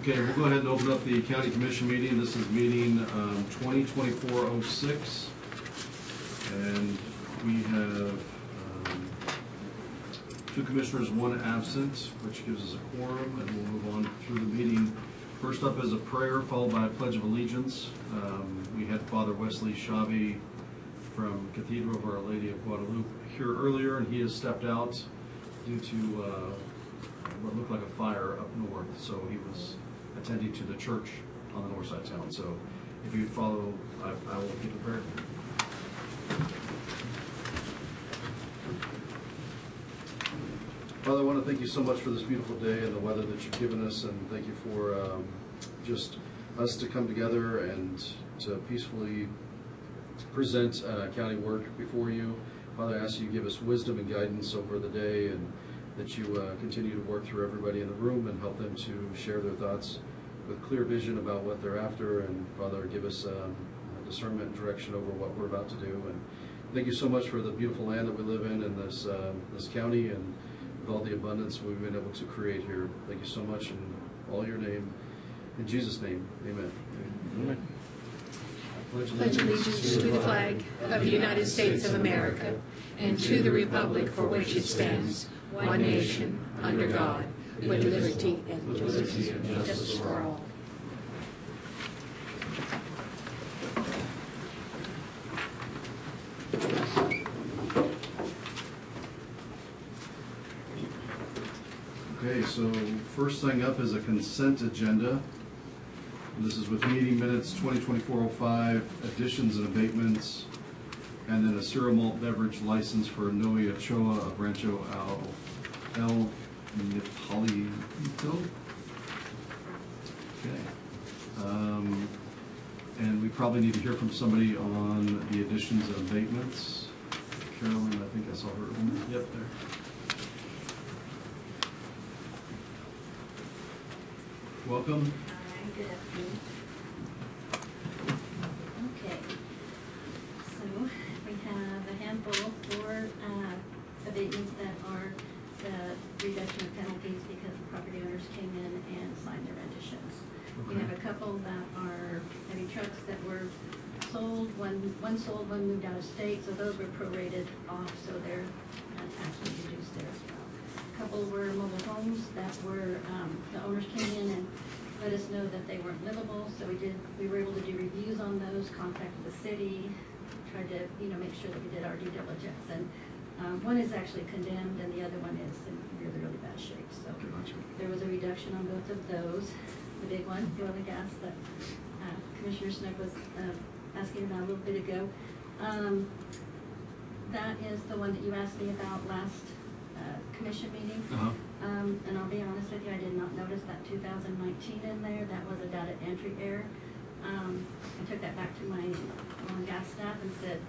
Okay, we'll go ahead and open up the county commission meeting. This is meeting 2024-06. And we have two commissioners, one absent, which gives us a quorum, and we'll move on through the meeting. First up is a prayer, followed by a pledge of allegiance. We had Father Wesley Chavy from Cathedral of Our Lady of Guadalupe here earlier, and he has stepped out due to what looked like a fire up north. So he was attending to the church on the north side of town. So if you follow, I will keep a prayer. Father, I want to thank you so much for this beautiful day and the weather that you've given us, and thank you for just us to come together and to peacefully present county work before you. Father, I ask you to give us wisdom and guidance over the day, and that you continue to work through everybody in the room and help them to share their thoughts with clear vision about what they're after. And Father, give us discernment and direction over what we're about to do. And thank you so much for the beautiful land that we live in this county, and with all the abundance we've been able to create here. Thank you so much in all your name. In Jesus' name, amen. Amen. Pledge allegiance to the flag of the United States of America and to the republic for which it stands, one nation, under God, with liberty and justice for all. Okay, so first thing up is a consent agenda. This is with meeting minutes 2024-05, additions and abatements, and then a cereal malt beverage license for Noe Ochoa of Rancho El Nipalito. Okay. And we probably need to hear from somebody on the additions and abatements. Carolyn, I think I saw her. Yep, there. Welcome. Hi, good afternoon. Okay, so we have a handful for abatements that are the reduction of penalties because the property owners came in and signed their renditions. We Okay. have a couple that are heavy trucks that were sold, one sold, one moved out of state, so those were prorated off, so their taxes reduced there as well. A couple were mobile homes that were, the owners came in and let us know that they weren't livable, so we were able to do reviews on those, contacted the city, tried to, make sure that we did our due diligence. And one is actually condemned and the other one is in really, really bad shape, so Gotcha. there was a reduction on both of those. The big one, the oil and gas that Commissioner Snook was asking about a little bit ago. That is the one that you asked me about last commission meeting. Uh-huh. And I'll be honest with you, I did not notice that 2019 in there. That was a data entry error. I took that back to my oil and gas staff and said,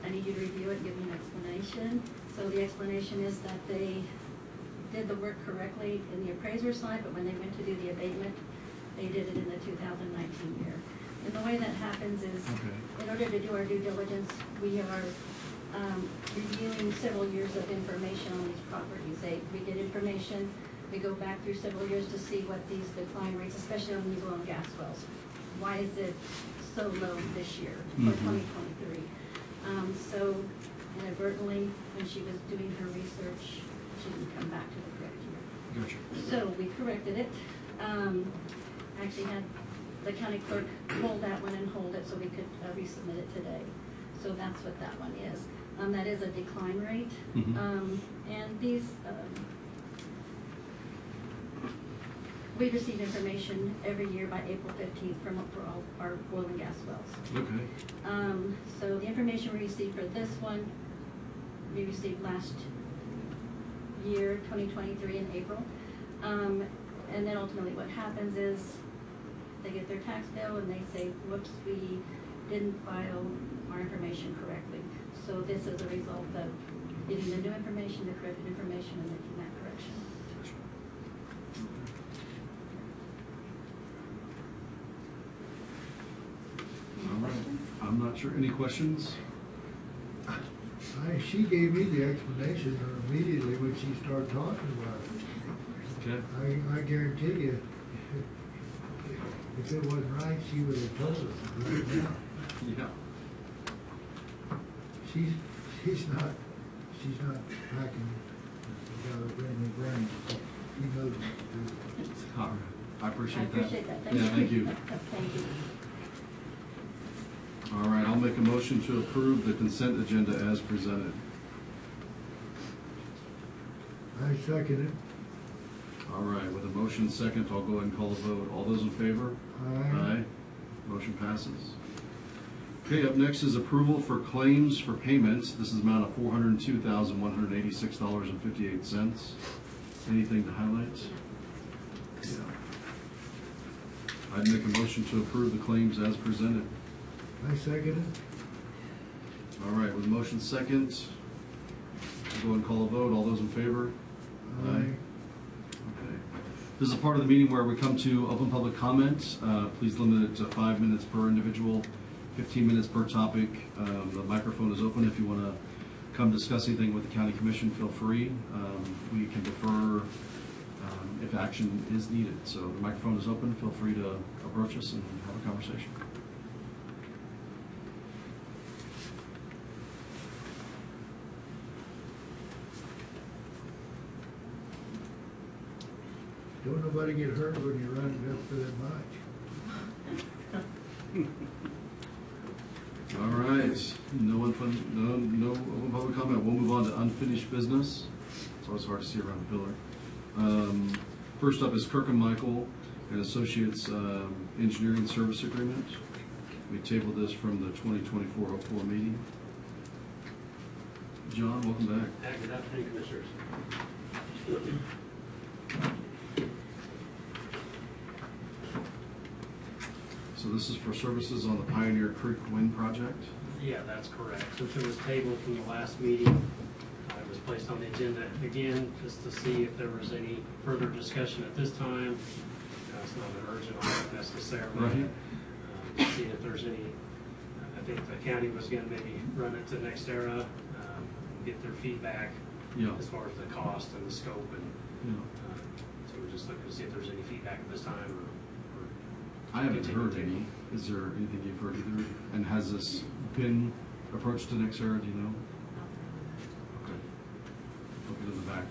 I need you to review it and give me an explanation. So the explanation is that they did the work correctly in the appraiser side, but when they went to do the abatement, they did it in the 2019 year. And the way that happens is, in order to do our due diligence, we are reviewing several years of information on these properties. We get information, we go back through several years to see what these decline rates, especially on these oil and gas wells. Why is it so low this year for 2023? So inadvertently, when she was doing her research, she didn't come back to the correct year. Gotcha. So we corrected it. Actually had the county clerk hold that one and hold it so we could resubmit it today. So that's what that one is. That is a decline rate. And these, we receive information every year by April 15th for all our oil and gas wells. Okay. So the information we received for this one, we received last year, 2023 in April. And then ultimately what happens is they get their tax bill and they say, whoops, we didn't file our information correctly. So this is a result of getting the new information, the corrected information, and making that correction. All right. I'm not sure. Any questions? She gave me the explanation, or immediately when she started talking about it. Okay. I guarantee you, if it wasn't right, she would have told us right now. Yeah. She's not packing without a brand new brain. She knows what to do. All right. I I appreciate that. appreciate that. Yeah, thank you. Thank you. All right, I'll make a motion to approve the consent agenda as presented. I second it. All right, with a motion second, I'll go ahead and call a vote. All those in favor? Aye. Motion passes. Okay, up next is approval for claims for payments. This is amount of $402,186.58. Anything to highlight? Yeah. I'd make a motion to approve the claims as presented. I second it. All right, with a motion second, we'll go and call a vote. All those in favor? Aye. Okay. This is a part of the meeting where we come to open public comment. Please limit it to 5 minutes per individual, 15 minutes per topic. The microphone is open. If you want to come discuss anything with the county commission, feel free. We can defer if action is needed. So the microphone is open. Feel free to approach us and have a conversation. Don't nobody get hurt when you run it up for that much. All right. No open public comment. We'll move on to unfinished business. It's always hard to see around the pillar. First up is Kirk and Michael and Associates Engineering Service Agreement. We tabled this from the 2024-04 meeting. John, welcome back. Good afternoon, Commissioners. So this is for services on the Pioneer Creek Wind Project. Yeah, that's correct. Since it was tabled from the last meeting, it was placed on the agenda again, just to see if there was any further discussion at this time. It's not an urgent item necessarily. Right. To see if there's any, I think the county was gonna maybe run it to NextEra, get their feedback Yeah. as far as the cost and the scope, and Yeah. so we're just looking to see if there's any feedback at this time, or I haven't continue heard to- any. Is there anything you've heard either? And has this been approached to NextEra, do you know? Okay. Open in the back.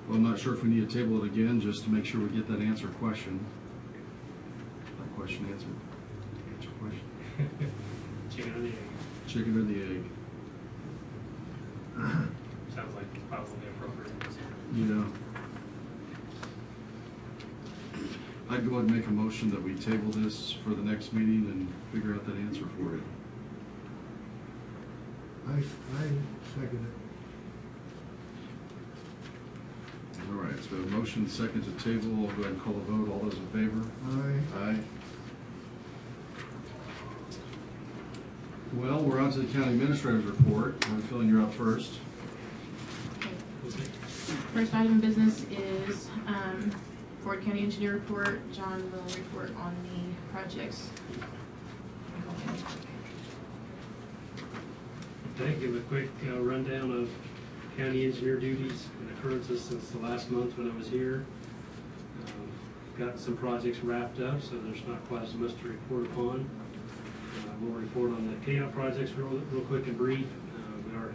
Well, I'm not sure if we need to table it again, just to make sure we get that answer question. That question answered. Answer question. Chicken or the egg? Chicken or the egg? Sounds like it's probably appropriate. You know. I'd go ahead and make a motion that we table this for the next meeting and figure out that answer for it. I second it. All right, so a motion second to table. I'll go ahead and call a vote. All those in favor? Aye. Aye. Well, we're on to the county administrator's report. I'm feeling you're up first. First item of business is Ford County Engineer Report. John will report on the projects. Okay, give a quick rundown of county engineer duties and occurrences since the last month when I was here. Got some projects wrapped up, so there's not quite as much to report upon. We'll report on the KDOT projects real quick and brief. We are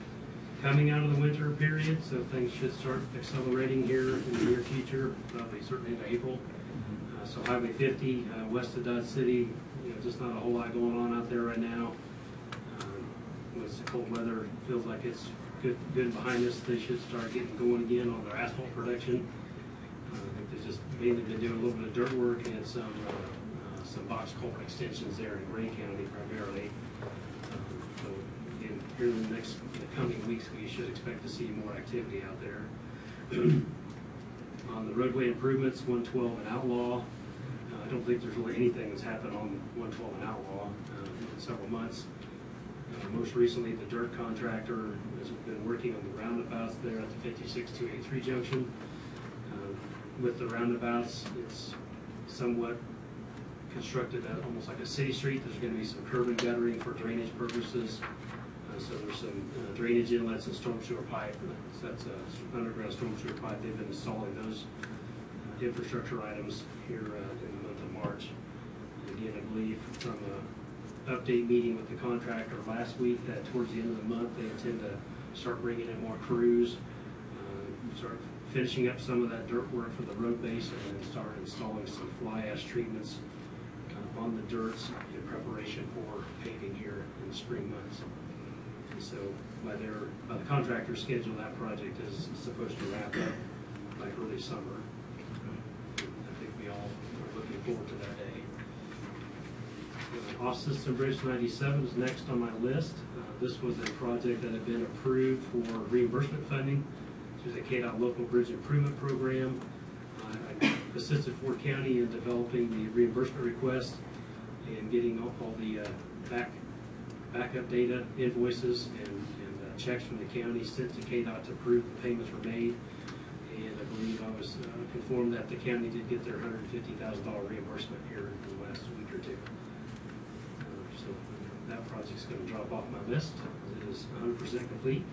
coming out of the winter period, so things should start accelerating here in the near future, probably certainly into April. So Highway 50, west of Dodge City, just not a whole lot going on out there right now. With the cold weather, feels like it's good behind us. They should start getting going again on their asphalt production. I think they've just mainly been doing a little bit of dirt work and some box culvert extensions there in Green County primarily. So again, here in the coming weeks, we should expect to see more activity out there. On the roadway improvements, 112 and Outlaw, I don't think there's really anything that's happened on 112 and Outlaw in several months. Most recently, the dirt contractor has been working on the roundabouts there at the 56283 junction. With the roundabouts, it's somewhat constructed at almost like a city street. There's going to be some curb and guttering for drainage purposes. So there's some drainage inlets and storm sewer pipe. So that's underground storm sewer pipe. They've been installing those infrastructure items here in the month of March. And again, I believe from an update meeting with the contractor last week that towards the end of the month, they intend to start bringing in more crews, start finishing up some of that dirt work for the road base, and then start installing some fly ash treatments on the dirts in preparation for paving here in the spring months. And so by the contractor's schedule, that project is supposed to wrap up by early summer. I think we all are looking forward to that day. Off-System Bridge 97 is next on my list. This was a project that had been approved for reimbursement funding through the KDOT Local Bridge Improvement Program. I assisted Ford County in developing the reimbursement request and getting all the backup data, invoices, and checks from the county sent to KDOT to prove the payments were made. And I believe I was informed that the county did get their $150,000 reimbursement here in the last week or two. So that project's going to drop off my list. It is 100% complete.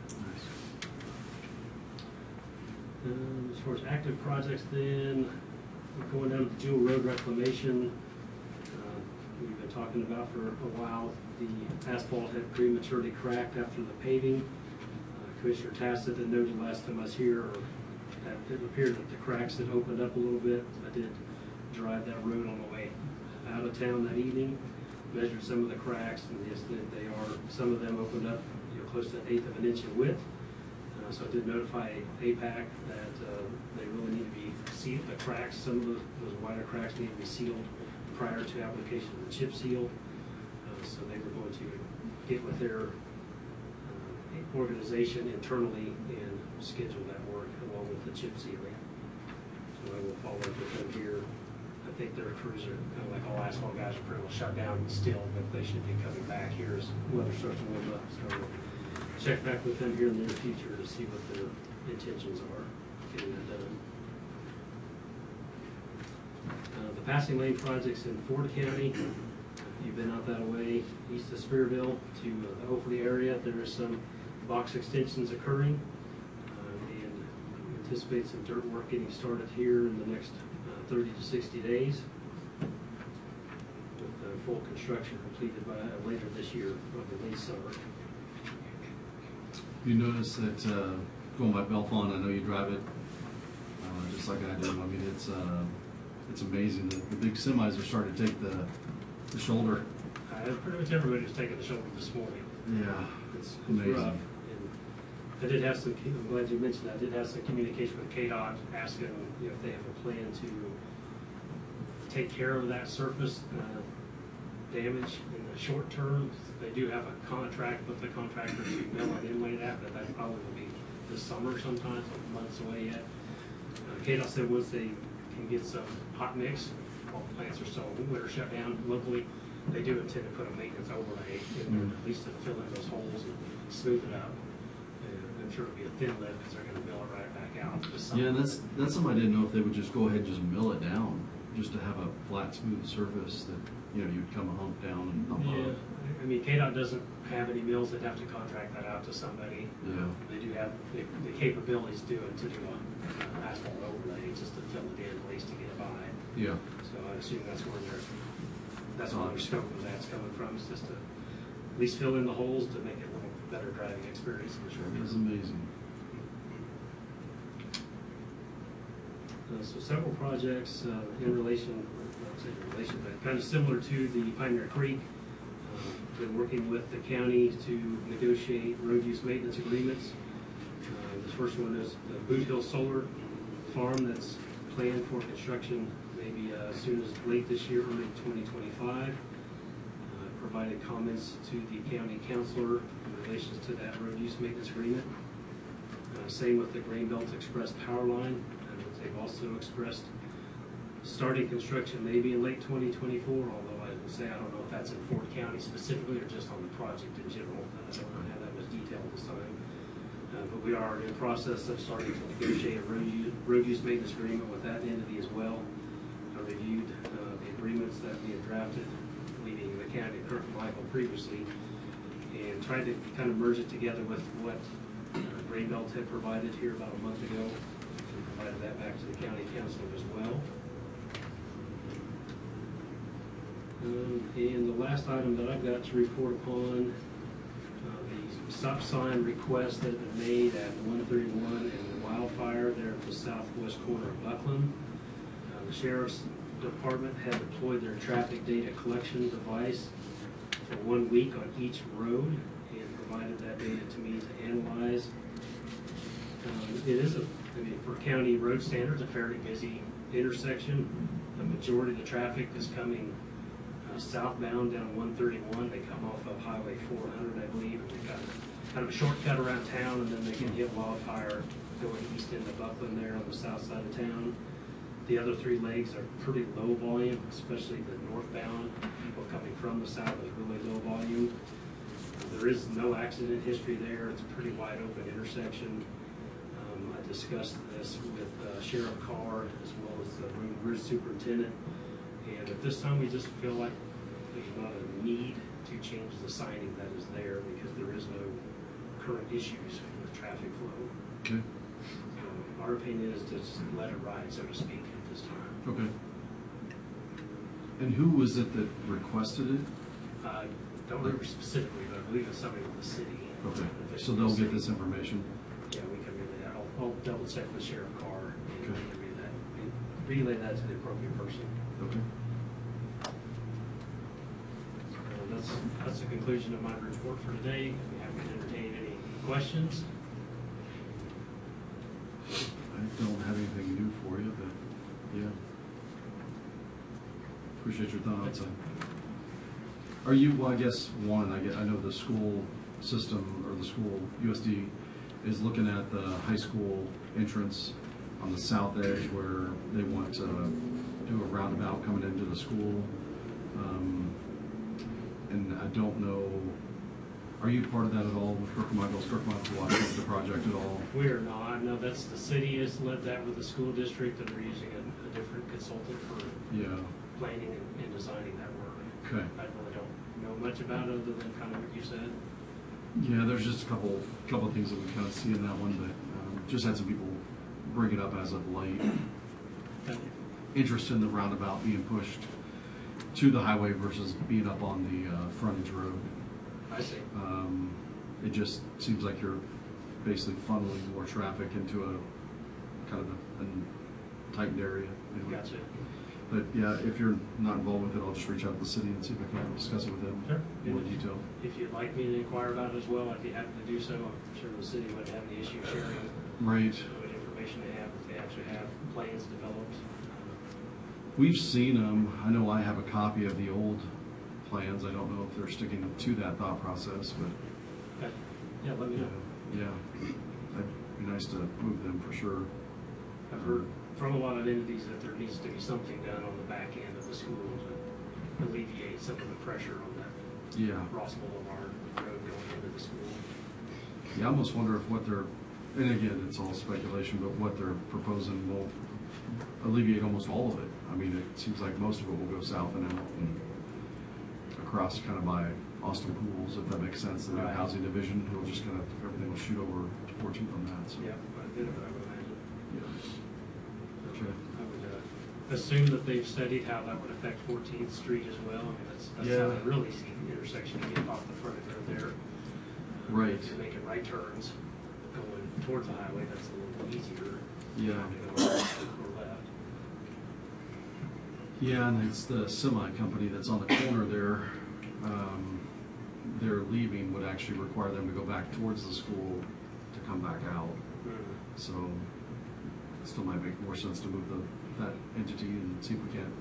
As far as active projects, then we're going down to Jewel Road reclamation. We've been talking about for a while. The asphalt had prematurely cracked after the paving. Commissioner Tassett had noted last time I was here that it appeared that the cracks had opened up a little bit. I did drive that road on the way out of town that evening, measured some of the cracks, and yes, they are, some of them opened up, close to 1/8 of an inch in width. So I did notify APAC that they really need to be sealed, the cracks, some of those wider cracks need to be sealed prior to application of the chip seal. So they were going to get with their organization internally and schedule that work along with the chip sealing. So I will follow up with them here. I think their crews are kind of like all asphalt guys are pretty well shut down still, but they should be coming back here as weather starts to warm up. So we'll check back with them here in the near future to see what their intentions are getting that done. The passing lane projects in Ford County. You've been out that way, east of Spearville to the Hopefully area. There is some box extensions occurring, and we anticipate some dirt work getting started here in the next 30 to 60 days, with full construction completed by later this year, probably late summer. You notice that going by Bellefonte, I know you drive it just like I do. I mean, it's amazing that the big semis are starting to take the shoulder. Pretty much everybody was taking the shoulder this morning. Yeah, It's amazing. rough. And I did have some, I'm glad you mentioned that, I did have some communication with KDOT asking if they have a plan to take care of that surface damage in the short term. They do have a contract with the contractor to mill and inlay that, but that probably will be this summer sometime, so months away yet. KDOT said once they can get some hot mix, while plants are still winter shut down locally, they do intend to put a maintenance overlay in there at least to fill in those holes and smooth it up. And I'm sure it'll be a thin lid because they're going to mill it right back out this summer. Yeah, that's something I didn't know if they would just go ahead and just mill it down, just to have a flat, smooth surface that, you'd come a hump down and hump Yeah, up. I mean, KDOT doesn't have any mills that have to contract that out to somebody. Yeah. They do have the capabilities to do an asphalt overlay just to fill it in at least to get it by. Yeah. So I assume that's where their scope of that's coming from, is just to at least fill in the holes to make it a little better driving experience in the short It is term. amazing. So several projects in relation, but kind of similar to the Pioneer Creek. Been working with the county to negotiate road use maintenance agreements. This first one is the Boot Hill Solar Farm that's planned for construction maybe as soon as late this year, early 2025. Provided comments to the county councilor in relation to that road use maintenance agreement. Same with the Grain Belt Express power line. They've also expressed starting construction maybe in late 2024, although I would say I don't know if that's in Ford County specifically or just on the project in general. I don't have that much detail this time. But we are in the process of starting to negotiate a road use maintenance agreement with that entity as well. I reviewed the agreements that we had drafted, leaving the county of Kirk and Michael previously, and tried to kind of merge it together with what Graybelt had provided here about a month ago. We provided that back to the county council as well. And the last item that I've got to report upon, the stop sign request that had been made at 131 and Wildfire there at the southwest corner of Buckland. The sheriff's department had deployed their traffic data collection device for 1 week on each road and provided that data to me to analyze. It is for county road standards, a fairly busy intersection. The majority of the traffic is coming southbound down 131. They come off of Highway 400, I believe, and they've got kind of a shortcut around town, and then they can hit Wildfire going east into Buckland there on the south side of town. The other 3 legs are pretty low volume, especially the northbound. People coming from the south is really low volume. There is no accident history there. It's a pretty wide open intersection. I discussed this with Sheriff Carr as well as the Bridge Superintendent. And at this time, we just feel like there's not a need to change the signing that is there because there is no current issues with traffic flow. Okay. Our opinion is to just let it ride, so to speak, at this time. Okay. And who was it that requested it? I don't remember specifically, but I believe it's somebody with the city. Okay, so they'll get this information? Yeah, we can relay that. I'll double check with Sheriff Carr and Okay. relay that to the appropriate person. Okay. That's the conclusion of my report for today. We haven't entertained any questions. I don't have anything new for you, but yeah. Appreciate your thoughts. Are you, well, I guess, I know the school system or the school USD is looking at the high school entrance on the south edge where they want to do a roundabout coming into the school. And I don't know, are you part of that at all with Kirk Michaels? Kirk Michaels watching the project at all? We are not. No, that's the city has led that with the school district, and they're using a different consultant for Yeah. planning and designing that work. Okay. I really don't know much about it other than kind of what you said. Yeah, there's just a couple of things that we kind of see in that one, but just had some people bring it up as of late. Interest in the roundabout being pushed to the highway versus being up on the frontage road. I see. It just seems like you're basically funneling more traffic into a kind of a tightened area. Anyway. Gotcha. But yeah, if you're not involved with it, I'll just reach out to the city and see if I can discuss it with them Sure. in more detail. If you'd like me to inquire about it as well, I'd be happy to do so. I'm sure the city wouldn't have any issue sharing Right. what information they have if they actually have plans developed. We've seen them. I know I have a copy of the old plans. I don't know if they're sticking to that thought process, but Okay. Yeah, let me know. yeah, that'd be nice to move them for sure. I've heard from a lot of entities that there needs to be something done on the back end of the school to alleviate some of the pressure on that Yeah. Ross Boulevard road going into the school. Yeah, I almost wonder if what they're, and again, it's all speculation, but what they're proposing will alleviate almost all of it. I mean, it seems like most of it will go south and out and across kind of by Austin Pools, if that makes sense, the new Right. housing division. It'll just kind of, everything will shoot over to 14 from that, so. Yeah, quite a bit of it, I would imagine. Yeah. Okay. I would assume that they've studied how that would affect 14th Street as well. I mean, that's Yeah. not a really easy intersection to get off the front of road there. Right. If you're making right turns going towards the highway, that's a little easier. Yeah. To go right or left. Yeah, and it's the semi company that's on the corner there. Their leaving would actually require them to go back towards the school to come back out. So it still might make more sense to move that entity and see if we can't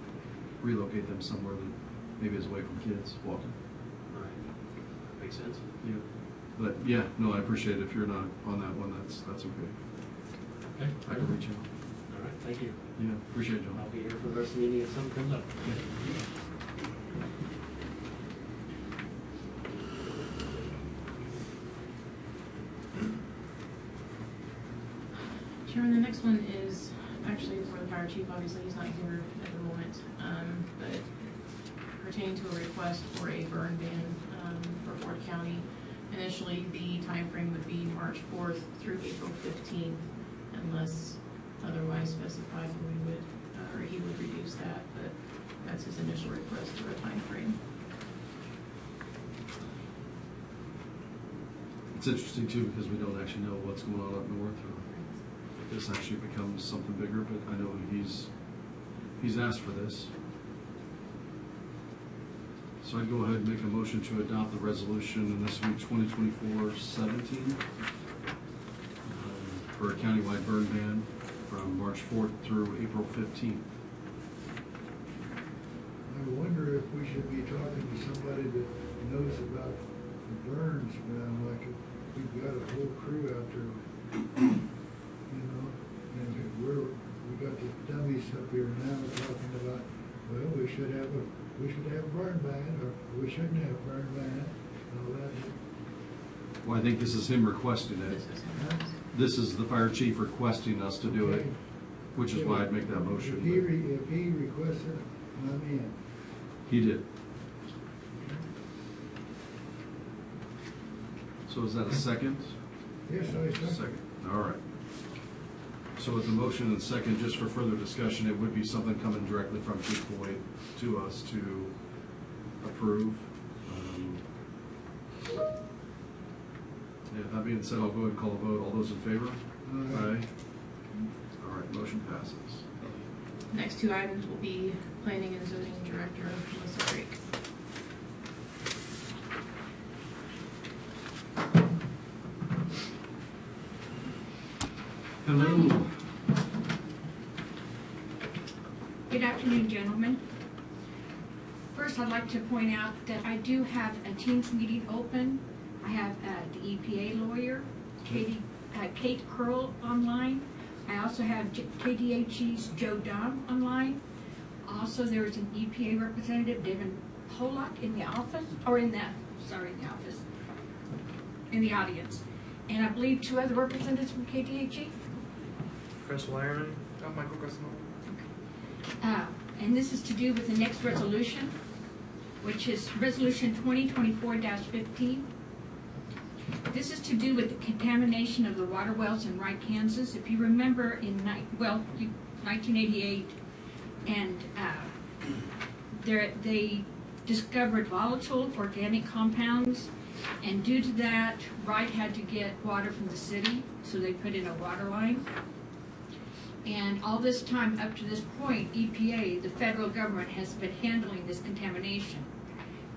relocate them somewhere that maybe is away from kids walking. Right. Makes sense. Yeah. But yeah, no, I appreciate it. If you're not on that one, that's okay. Okay. I can reach out. All right, thank you. Yeah, appreciate it, John. I'll be here for the rest of the meeting if something comes up. Chairman, the next one is actually for the fire chief. Obviously, he's not here at the moment, but pertaining to a request for a burn ban for Ford County. initially the time frame would be March 4th through April 15th, unless otherwise specified, we would, or he would reduce that, but that's his initial request for a time frame. It's interesting too, because we don't actually know what's going on up north, or if this actually becomes something bigger, but I know he's asked for this. So I'd go ahead and make a motion to adopt the resolution, and this will be 2024-17 for a countywide burn ban from March 4th through April 15th. I wonder if we should be talking to somebody that knows about the burns around, like if we've got a whole crew out there, you know, and we got the dummies up here now talking about, well, we should have a burn ban, or we shouldn't have a burn ban, and all that. Well, I think this is him requesting it. This is Huh? This is the fire chief requesting us to do it, Okay. which is why I'd make that If he, motion. if he requests it, I'm in. He did. So is that a second? Yes, I second. Second, all right. So with the motion and second, just for further discussion, it would be something coming directly from Chief Boyd to us to approve. Yeah, that being said, I'll go ahead and call a vote. All those in favor? Aye. All right, motion passes. Next two items will be Planning and Zoning Director Melissa Drake. Hello. Good afternoon, gentlemen. First, I'd like to point out that I do have a Teams meeting open. I have the EPA lawyer, Kate Curl, online. I also have KDHE's Joe Dunn online. Also, there's an EPA representative, Devin Pollock, in the office, or in the office, in the audience. And I believe two other representatives from KDHE. Chris Wyerman. Oh, Michael Griswold. And this is to do with the next resolution, which is Resolution 2024-15. This is to do with the contamination of the water wells in Wright, Kansas. If you remember in 1988, and they discovered volatile organic compounds, and due to that, Wright had to get water from the city, so they put in a water line. And all this time, up to this point, EPA, the federal government, has been handling this contamination.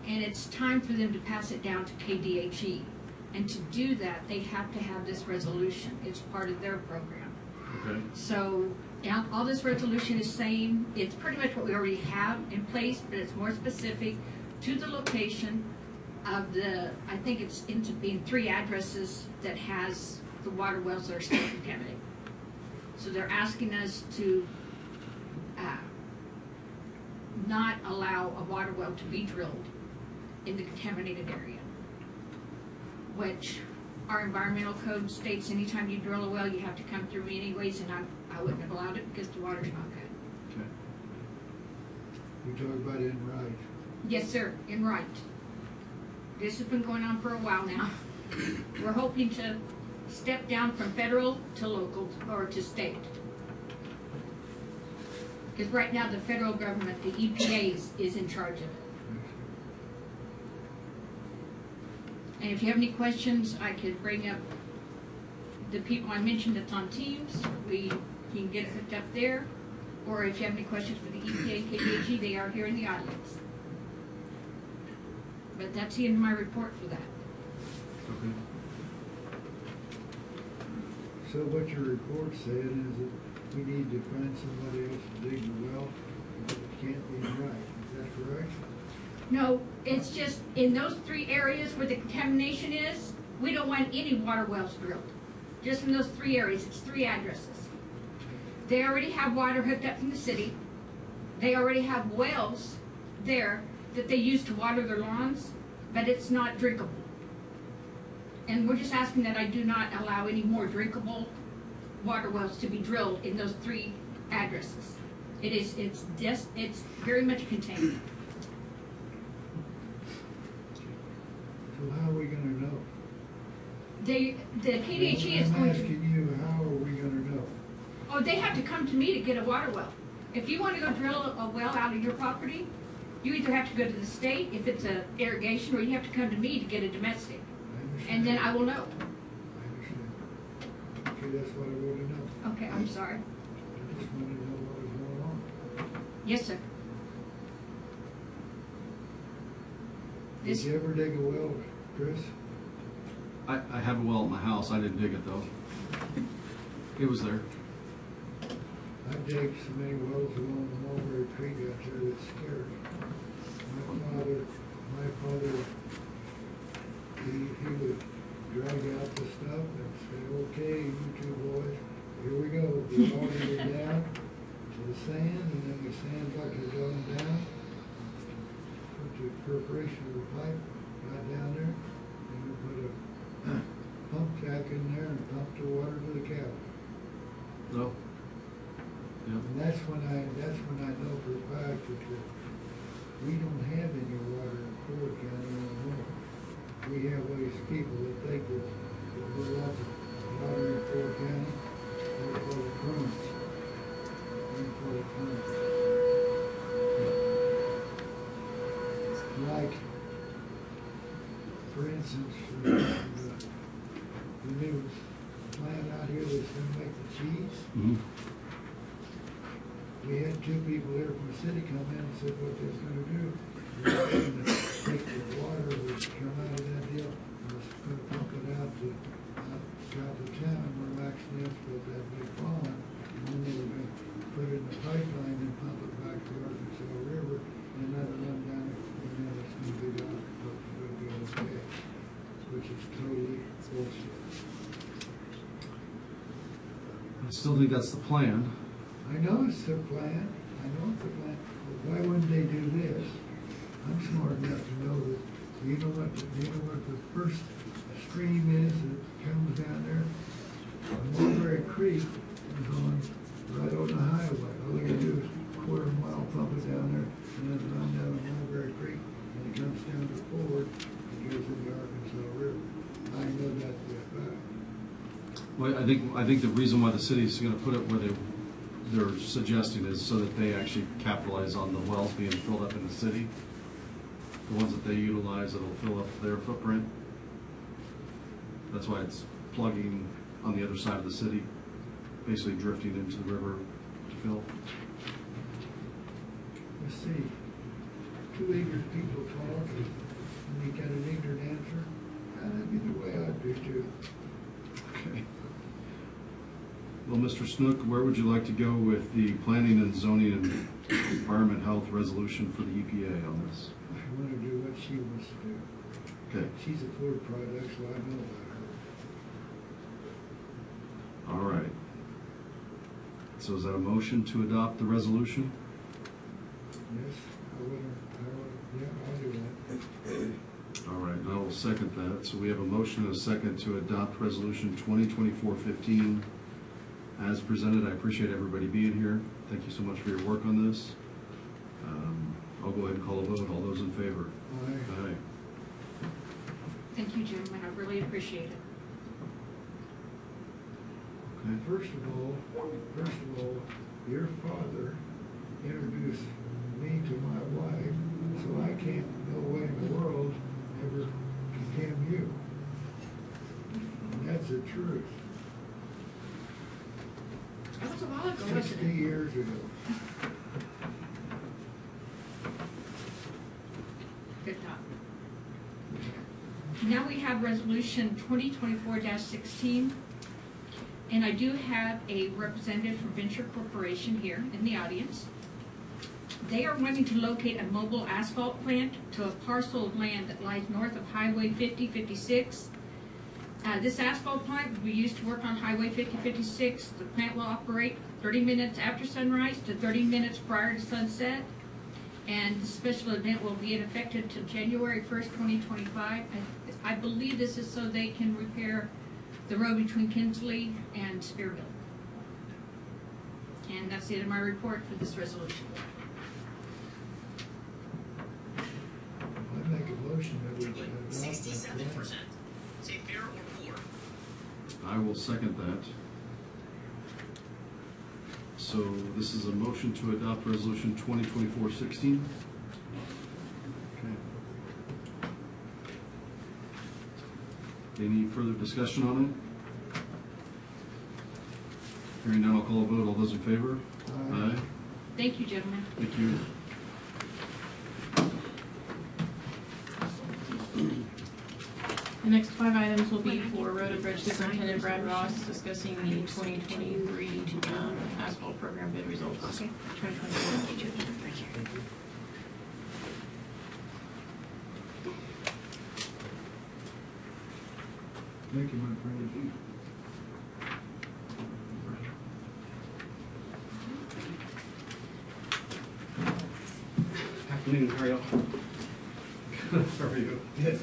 And it's time for them to pass it down to KDHE. And to do that, they have to have this resolution. It's part of their program. Okay. So all this resolution is saying, it's pretty much what we already have in place, but it's more specific to the location of the, I think it's into being 3 addresses that has the water wells that are still contaminated. So they're asking us to not allow a water well to be drilled in the contaminated area, which our environmental code states anytime you drill a well, you have to come through me anyways, and I wouldn't have allowed it because the water's not good. Okay. We talk about it in Wright. Yes, sir, in Wright. This has been going on for a while now. We're hoping to step down from federal to local or to state. Because right now the federal government, the EPA is in charge of it. And if you have any questions, I could bring up the people I mentioned that's on Teams. You can get it hooked up there. Or if you have any questions for the EPA and KDHE, they are here in the audience. But that's the end of my report for that. Okay. So what your report said is that we need to find somebody else to dig the well, but it can't be right. Is that correct? No, it's just in those 3 areas where the contamination is, we don't want any water wells drilled. Just in those 3 areas, it's 3 addresses. They already have water hooked up from the city. They already have wells there that they use to water their lawns, but it's not drinkable. And we're just asking that I do not allow any more drinkable water wells to be drilled in those 3 addresses. It's very much contained. So how are we gonna know? the KDHE is I'm going to, asking you, how are we gonna know? oh, they have to come to me to get a water well. If you want to go drill a well out of your property, you either have to go to the state if it's a irrigation, or you have to come to me to get a domestic. I understand. And then I will know. I understand. Okay, that's what I want to know. Okay, I'm sorry. I just wanted to know what was going on. Yes, sir. Did This, you ever dig a well, Chris? I have a well at my house, I didn't dig it though. It was there. I've dug so many wells along the Mulberry Creek out there that's scary. My father, he would drag out the stuff and say, okay, you two boys, here we go. We all get down to the sand, and then the sand bucket going down. Put the perforation of the pipe right down there, and we put a pump jack in there and pump the water to the cabin. No? Yeah. And that's when I know for a fact that we don't have any water in Ford County anymore. We have all these people that think that there's lots of water in Ford County. They're full of currents. They're full of currents. Like, for instance, the new plant out here that's gonna make the cheese. Mhm. We had two people here from the city come in and said what they was gonna do. They were gonna take the water that come out of that deal, and was gonna pump it out to town where Max Ness built that big pond. And then they were gonna put it in the pipeline and pump it back to the Arkansas River, and let it run down, and then it's gonna be down, it's gonna be okay, which is totally bullshit. I still think that's the plan. I know it's their plan, I know it's their plan, but why wouldn't they do this? I'm smart enough to know that, you know what the first stream is that comes down there? Mulberry Creek is on, right on the highway, all they gotta do is quarter mile pump it down there, and then run down the Mulberry Creek, and it comes down to Ford, and goes into the Arkansas River. I know that for a fact. Well, I think the reason why the city's gonna put it where they're suggesting is so that they actually capitalize on the wells being filled up in the city. The ones that they utilize that'll fill up their footprint. That's why it's plugging on the other side of the city, basically drifting into the river to fill. Let's see, two ignorant people talk, and you got an ignorant answer, that'd be the way I'd do too. Okay. Well, Mr. Snook, where would you like to go with the planning and zoning and environment health resolution for the EPA on this? I wanna do what she wants to do. Okay, She's a Ford product, so I know about her. all right. So is that a motion to adopt the resolution? Yes, yeah, I'll do that. All right, I will second that. So we have a motion and a second to adopt resolution 2024-15 as presented. I appreciate everybody being here. Thank you so much for your work on this. I'll go ahead and call a vote. All those in favor? Aye. Aye. thank you, gentlemen, I really appreciate it. Okay. First of all, your father introduced me to my wife, so I can't, no way in the world, ever condemn you. And that's the truth. That was a while ago, wasn't 60 it? years ago. Good job. Now we have resolution 2024-16, and I do have a representative from Venture Corporation here in the audience. They are wanting to locate a mobile asphalt plant to a parcel of land that lies north of Highway 5056. This asphalt plant will be used to work on Highway 5056. The plant will operate 30 minutes after sunrise to 30 minutes prior to sunset. And the special event will be in effect until January 1st, 2025. I believe this is so they can repair the road between Kinsley and Spearville. And that's the end of my report for this resolution. I make a motion that we adopt that 67%. plan. Say fair or poor. second that. So this is a motion to adopt resolution 2024-16. Okay. Any further discussion on it? Hearing none, I'll call a vote. All those in favor? Aye. Thank you, gentlemen. Thank you. The next 5 items will be for Road and Bridge Superintendent Brad Ross discussing the 2023 asphalt program bid results. Okay. 2024. Thank you, my friend. Afternoon, how are y'all? How are you? Yes.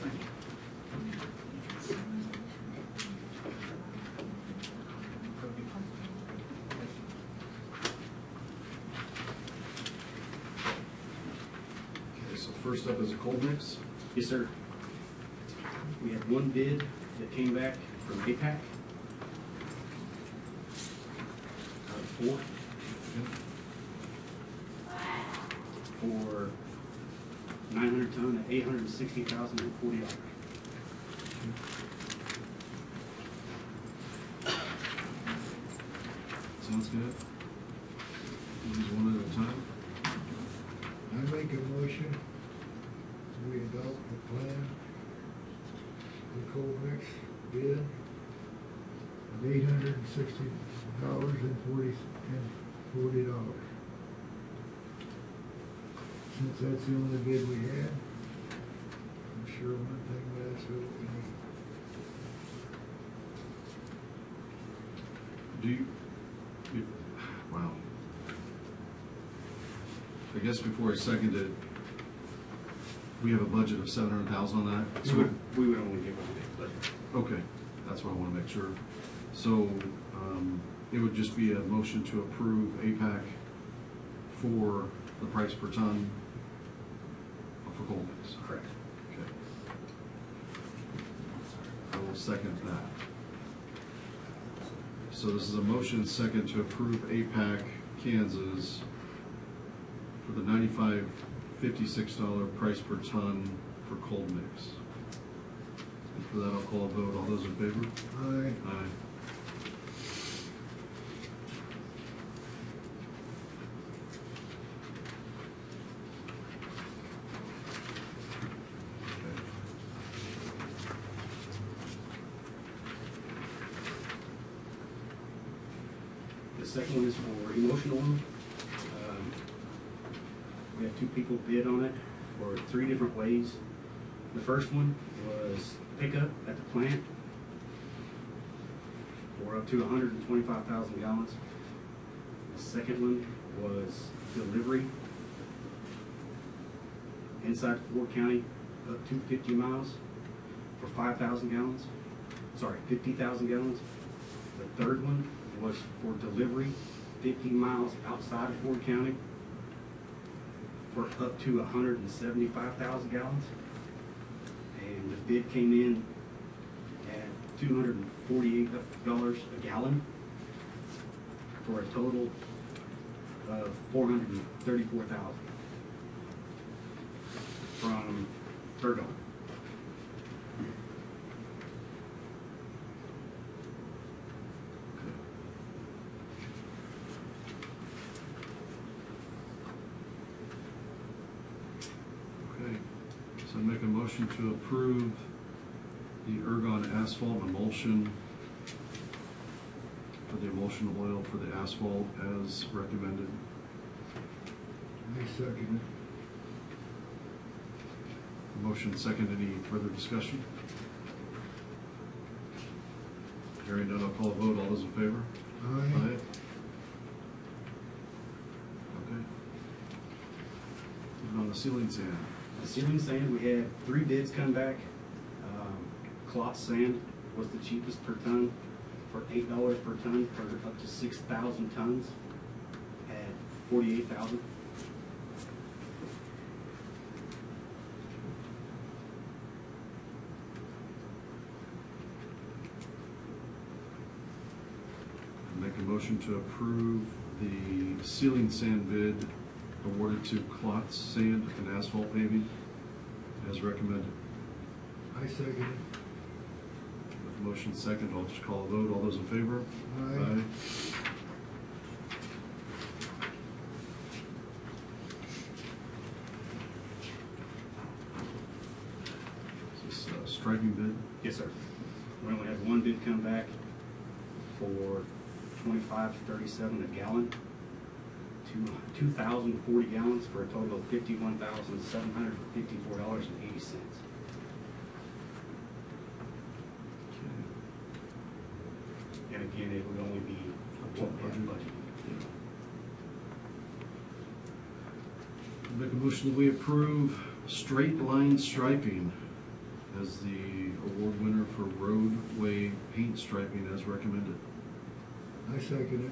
Okay, so first up is a cold mix. Yes, sir. We had one bid that came back from APAC. Out of 4. For 900 ton at $860,040. Sounds good. These one at a time. I make a motion, we adopt the plan, the cold mix bid of $860.40. Since that's the only bid we had, I'm sure one thing that's what we need. Do you, wow. I guess before I second it, we have a budget of 700,000 on that. We would only give one bid, but Okay, that's what I want to make sure. So, it would just be a motion to approve APAC for the price per ton for cold mix. correct. Okay. I will second that. So this is a motion second to approve APAC Kansas for the $95.56 price per ton for cold mix. And for that, I'll call a vote. All those in favor? Aye. Aye. The second one is for emotional. We had 2 people bid on it for 3 different ways. The first one was pickup at the plant for up to 125,000 gallons. The second one was delivery inside Ford County up to 50 miles for 5,000 gallons. Sorry, 50,000 gallons. The third one was for delivery 50 miles outside of Ford County for up to 175,000 gallons. And the bid came in at $248 a gallon for a total of 434,000 from Ergon. Okay, so I make a motion to approve the Ergon asphalt emulsion for the emulsion oil for the asphalt as recommended. I second Motion second. Any further discussion? Hearing none, I'll call a vote. All those in favor? it. Aye. Okay. Moving on to ceiling sand. The ceiling sand, we had 3 bids come back. Cloth sand was the cheapest per ton for $8 per ton for up to 6,000 tons at 48,000. Make a motion to approve the ceiling sand bid awarded to Klotz Sand and Asphalt Paving as recommended. I second it. With motion second, I'll just call a vote. All those in favor? Aye. Is this striping bid? Yes, sir. We only had one bid come back for $25.37 a gallon, 2,040 gallons for a total of $51,754.80. And again, it would only be Up to budget. budget. Make a motion that we approve straight line striping as the award winner for roadway paint striping as recommended. I second it.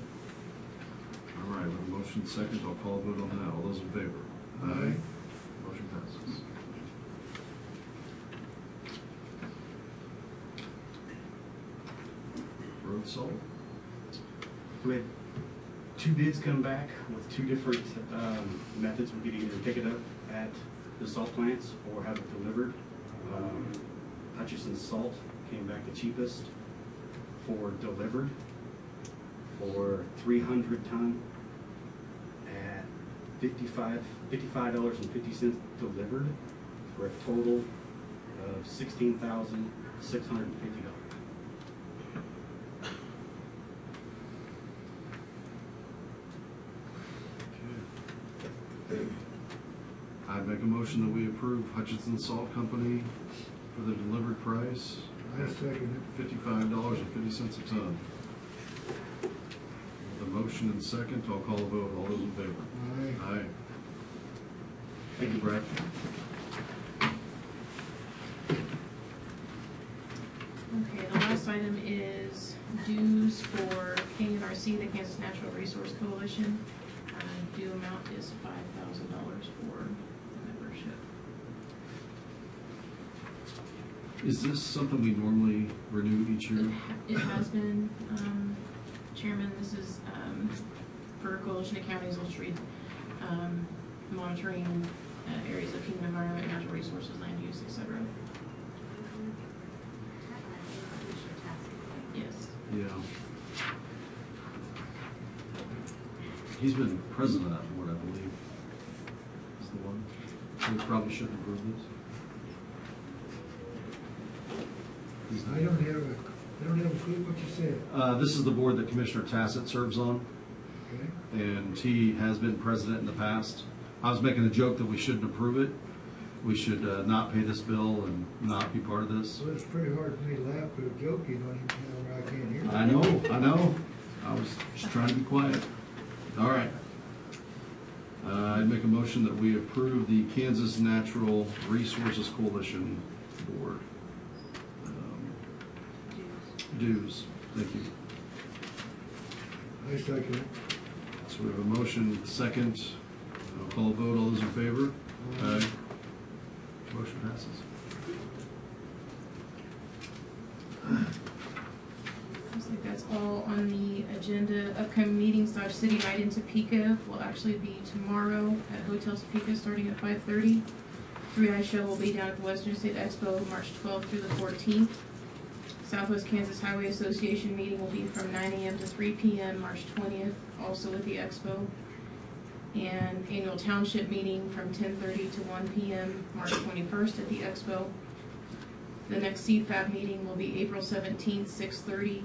All right, with a motion second, I'll call a vote on that. All those in favor? Aye. Motion passes. Road salt? We had two bids come back with two different methods. We could either pick it up at the salt plants or have it delivered. Hutchison Salt came back the cheapest for delivered for 300 ton at $55.50 delivered for a total of $16,650. I'd make a motion that we approve Hutchinson Salt Company for the delivered price, I second $55.50 a ton. The motion and second, I'll call a vote. All those in favor? it. Aye. Aye. Thank you, Brad. Okay, the last item is dues for KNRC, the Kansas Natural Resource Coalition. Due amount is $5,000 for the membership. Is this something we normally renew each year? It has been, Chairman, this is for Coalition of Counties, which read monitoring areas of human environment, natural resources, land use, etc. Yes. Yeah. He's been president of that board, I believe. Is the one. So we probably shouldn't approve this. He's I don't have a clue what you said. This is the board that Commissioner Tassett serves on, Okay? and he has been president in the past. I was making a joke that we shouldn't approve it. We should not pay this bill and not be part of this. Well, it's pretty hard for me to laugh, but joking on you, where I can't hear. I know. I was just trying to be quiet. All right. I'd make a motion that we approve the Kansas Natural Resources Coalition Board. Dues. Thank you. I second it. So we have a motion, second. I'll call a vote. All those in favor? Aye. Motion passes. Looks like that's all on the agenda. Upcoming meetings, Dodge City Night in Topeka will actually be tomorrow at Hotel Topeka starting at 5:30. Three Eye Show will be down at the Western State Expo March 12th through the 14th. Southwest Kansas Highway Association meeting will be from 9 a.m. to 3 p.m. March 20th, also at the Expo. And annual township meeting from 10:30 to 1 p.m. March 21st at the Expo. The next CFAB meeting will be April 17th, 6:30,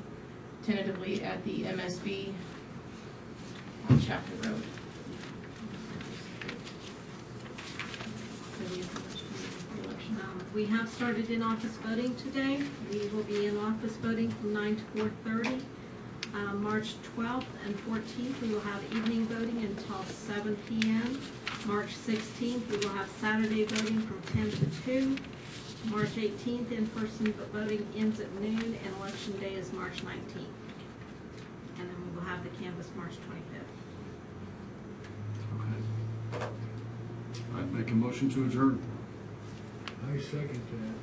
tentatively at the MSB on Chapter Road. We have started in-office voting today. We will be in office voting from 9 to 4:30. March 12th and 14th, we will have evening voting until 7 p.m. March 16th, we will have Saturday voting from 10 to 2. March 18th, in-person voting ends at noon, and election day is March 19th. And then we will have the canvass March 25th. Okay. I'd make a motion to adjourn. I second that.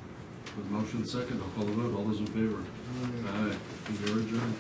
With motion second, I'll call the vote. All those in favor? Aye. Aye. We are adjourned.